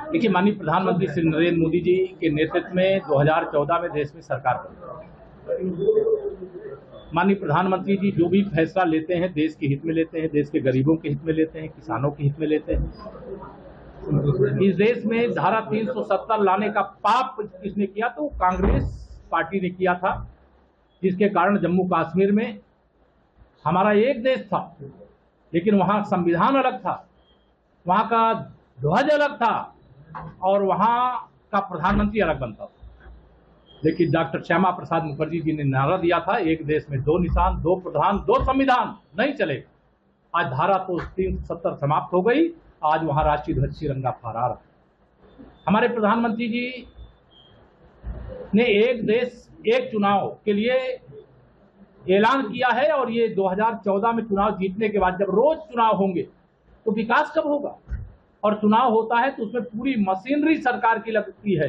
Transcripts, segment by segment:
देखिए, माननीय प्रधानमंत्री श्री नरेंद्र मोदी जी के नेतृत्व में 2014 में देश में सरकार बनी। माननीय प्रधानमंत्री जी जो भी फैसला लेते हैं देश के हित में लेते हैं, देश के गरीबों के हित में लेते हैं, किसानों के हित में लेते हैं। इस देश में धारा 370 लाने का पाप किसने किया? तो कांग्रेस पार्टी ने किया था, जिसके कारण जम्मू कश्मीर में हमारा एक देश था, लेकिन वहां संविधान अलग था, वहां का ध्वज अलग था और वहां का प्रधानमंत्री अलग बनता था। लेकिन डॉक्टर श्यामा प्रसाद मुखर्जी जी ने नारा दिया था, एक देश में दो निशान, दो प्रधान, दो संविधान, नहीं चलेगा। आज धारा तो 370 समाप्त हो गई, आज वहां राष्ट्रीय ध्वज तिरंगा फहरा रहा है। हमारे प्रधानमंत्री जी ने एक देश एक चुनाव के लिए ऐलान किया है और ये 2014 में चुनाव जीतने के बाद जब रोज चुनाव होंगे तो विकास कब होगा? और चुनाव होता है तो उसमें पूरी मशीनरी सरकार की लगती है,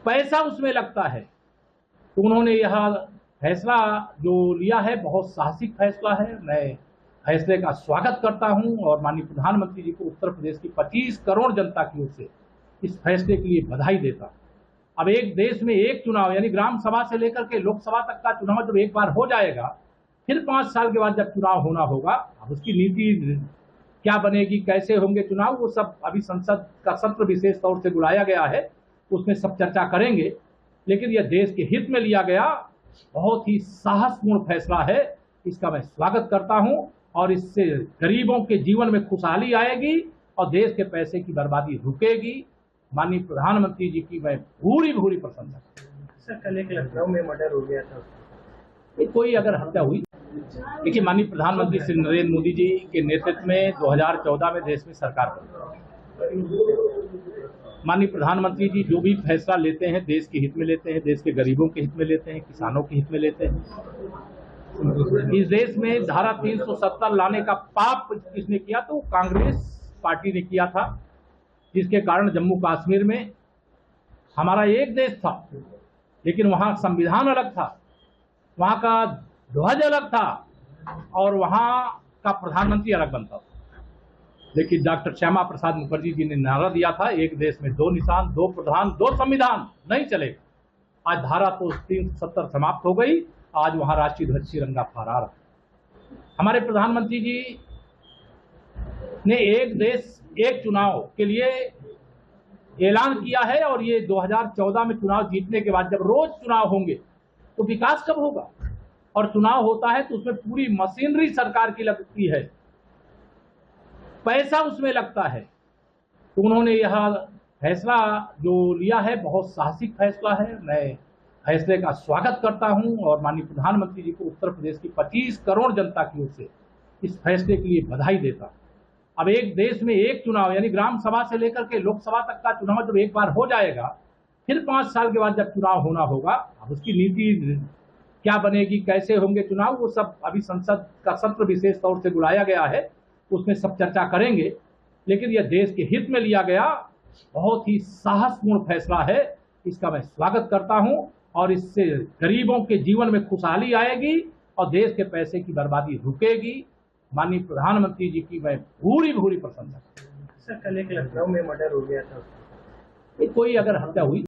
पैसा उसमें लगता है। तो उन्होंने यह फैसला जो लिया है बहुत साहसिक फैसला है। मैं फैसले का स्वागत करता हूं और माननीय प्रधानमंत्री जी को उत्तर प्रदेश की 25 करोड़ जनता की ओर से इस फैसले के लिए बधाई देता हूं। अब एक देश में एक चुनाव यानी ग्राम सभा से लेकर के लोकसभा तक का चुनाव जब एक बार हो जाएगा, फिर 5 साल के बाद जब चुनाव होना होगा, अब उसकी नीति क्या बनेगी, कैसे होंगे चुनाव, वो सब अभी संसद का सत्र विशेष तौर से बुलाया गया है, उसमें सब चर्चा करेंगे। लेकिन यह देश के हित में लिया गया बहुत ही साहसपूर्ण फैसला है, इसका मैं स्वागत करता हूं और इससे गरीबों के जीवन में खुशहाली आएगी और देश के पैसे की बर्बादी रुकेगी। माननीय प्रधानमंत्री जी की मैं पूरी प्रशंसा। सर, कल एक लखनऊ में मर्डर हो गया था, कोई अगर हत्या हुई, देखिए माननीय प्रधानमंत्री श्री नरेंद्र मोदी जी के नेतृत्व में 2014 में देश में सरकार बनी। माननीय प्रधानमंत्री जी जो भी फैसला लेते हैं देश के हित में लेते हैं, देश के गरीबों के हित में लेते हैं, किसानों के हित में लेते हैं। इस देश में धारा 370 लाने का पाप किसने किया? तो कांग्रेस पार्टी ने किया था, जिसके कारण जम्मू कश्मीर में हमारा एक देश था, लेकिन वहां संविधान अलग था, वहां का ध्वज अलग था और वहां का प्रधानमंत्री अलग बनता था। लेकिन डॉक्टर श्यामा प्रसाद मुखर्जी जी ने नारा दिया था, एक देश में दो निशान, दो प्रधान, दो संविधान, नहीं चलेगा। आज धारा तो 370 समाप्त हो गई, आज वहां राष्ट्रीय ध्वज तिरंगा फहरा रहा है। हमारे प्रधानमंत्री जी ने एक देश एक चुनाव के लिए ऐलान किया है और ये 2014 में चुनाव जीतने के बाद जब रोज चुनाव होंगे तो विकास कब होगा? और चुनाव होता है तो उसमें पूरी मशीनरी सरकार की लगती है, पैसा उसमें लगता है। तो उन्होंने यह फैसला जो लिया है बहुत साहसिक फैसला है। मैं फैसले का स्वागत करता हूं और माननीय प्रधानमंत्री जी को उत्तर प्रदेश की 25 करोड़ जनता की ओर से इस फैसले के लिए बधाई देता हूं। अब एक देश में एक चुनाव यानी ग्राम सभा से लेकर के लोकसभा तक का चुनाव जब एक बार हो जाएगा, फिर 5 साल के बाद जब चुनाव होना होगा, अब उसकी नीति क्या बनेगी, कैसे होंगे चुनाव, वो सब अभी संसद का सत्र विशेष तौर से बुलाया गया है, उसमें सब चर्चा करेंगे। लेकिन यह देश के हित में लिया गया बहुत ही साहसपूर्ण फैसला है, इसका मैं स्वागत करता हूं और इससे गरीबों के जीवन में खुशहाली आएगी और देश के पैसे की बर्बादी रुकेगी। माननीय प्रधानमंत्री जी की मैं पूरी प्रशंसा। सर, कल एक लखनऊ में मर्डर हो गया था, कोई अगर हत्या हुई,